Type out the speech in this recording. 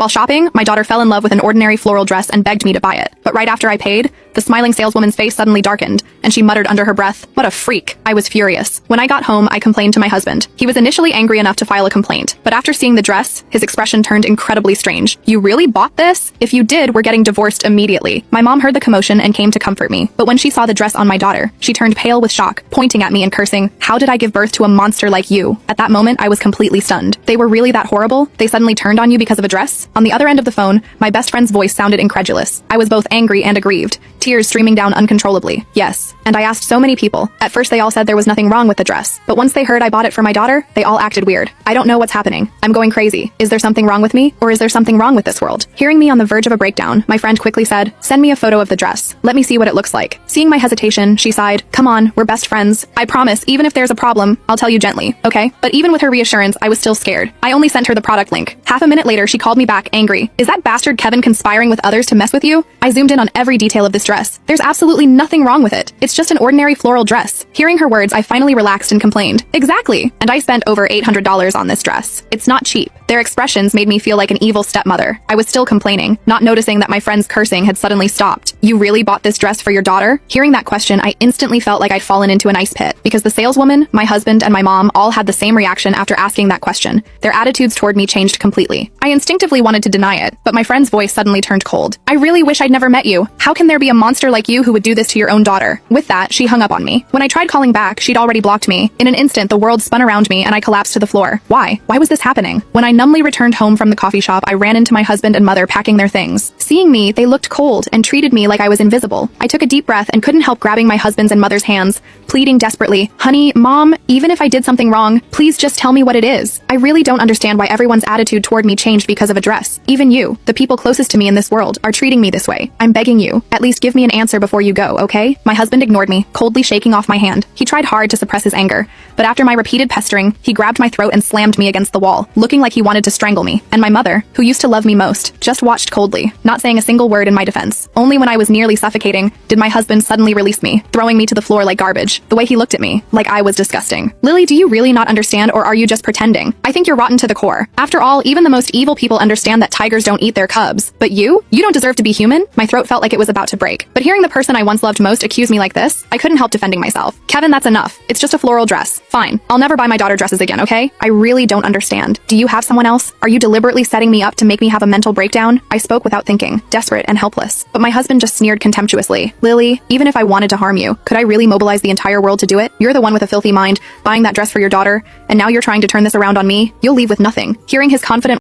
While shopping, my daughter fell in love with an ordinary floral dress and begged me to buy it. But right after I paid, the smiling saleswoman's face suddenly darkened, and she muttered under her breath, "What a freak." I was furious. When I got home, I complained to my husband. He was initially angry enough to file a complaint, but after seeing the dress, his expression turned incredibly strange. "You really bought this? If you did, we're getting divorced immediately." My mom heard the commotion and came to comfort me, but when she saw the dress on my daughter, she turned pale with shock, pointing at me and cursing, "How did I give birth to a monster like you?" At that moment, I was completely stunned. They were really that horrible? They suddenly turned on you because of a dress? On the other end of the phone, my best friend's voice sounded incredulous. I was both angry and aggrieved, tears streaming down uncontrollably. Yes, and I asked so many people. At first they all said there was nothing wrong with the dress, but once they heard I bought it for my daughter, they all acted weird. I don't know what's happening. I'm going crazy. Is there something wrong with me? Or is there something wrong with this world? Hearing me on the verge of a breakdown, my friend quickly said, "Send me a photo of the dress. Let me see what it looks like." Seeing my hesitation, she sighed, "Come on, we're best friends. I promise, even if there's a problem, I'll tell you gently, okay?" But even with her reassurance, I was still scared. I only sent her the product link. Half a minute later, she called me back, angry. "Is that bastard Kevin conspiring with others to mess with you?" I zoomed in on every detail of this dress. There's absolutely nothing wrong with it. It's just an ordinary floral dress. Hearing her words, I finally relaxed and complained. "Exactly. And I spent over $800 on this dress. It's not cheap." Their expressions made me feel like an evil stepmother. I was still complaining, not noticing that my friend's cursing had suddenly stopped. "You really bought this dress for your daughter?" Hearing that question, I instantly felt like I'd fallen into an ice pit, because the saleswoman, my husband, and my mom all had the same reaction after asking that question. Their attitudes toward me changed completely. I instinctively wanted to deny it, but my friend's voice suddenly turned cold. "I really wish I'd never met you. How can there be a monster like you who would do this to your own daughter?" With that, she hung up on me. When I tried calling back, she'd already blocked me. In an instant, the world spun around me and I collapsed to the floor. Why? Why was this happening? When I numbly returned home from the coffee shop, I ran into my husband and mother packing their things. Seeing me, they looked cold and treated me like I was invisible. I took a deep breath and couldn't help grabbing my husband's and mother's hands, pleading desperately, "Honey, Mom, even if I did something wrong, please just tell me what it is. I really don't understand why everyone's attitude toward me changed because of a dress. Even you, the people closest to me in this world, are treating me this way. I'm begging you, at least give me an answer before you go, okay?" My husband ignored me, coldly shaking off my hand. He tried hard to suppress his anger, but after my repeated pestering, he grabbed my throat and slammed me against the wall, looking like he wanted to strangle me. And my mother, who used to love me most, just watched coldly, not saying a single word in my defense. Only when I was nearly suffocating did my husband suddenly release me, throwing me to the floor like garbage. The way he looked at me, like I was disgusting. "Lily, do you really not understand, or are you just pretending? I think you're rotten to the core. After all, even the most evil people understand that tigers don't eat their cubs. But you don't deserve to be human?" My throat felt like it was about to break. But hearing the person I once loved most accuse me like this, I couldn't help defending myself. "Kevin, that's enough. It's just a floral dress. Fine. I'll never buy my daughter dresses again, okay? I really don't understand. Do you have someone else? Are you deliberately setting me up to make me have a mental breakdown?" I spoke without thinking, desperate and helpless. But my husband just sneered contemptuously. "Lily, even if I wanted to harm you, could I really mobilize the entire world to do it? You're the one with a filthy mind, buying that dress for your daughter, and now you're trying to turn this around on me? You'll leave with nothing." Hearing his confident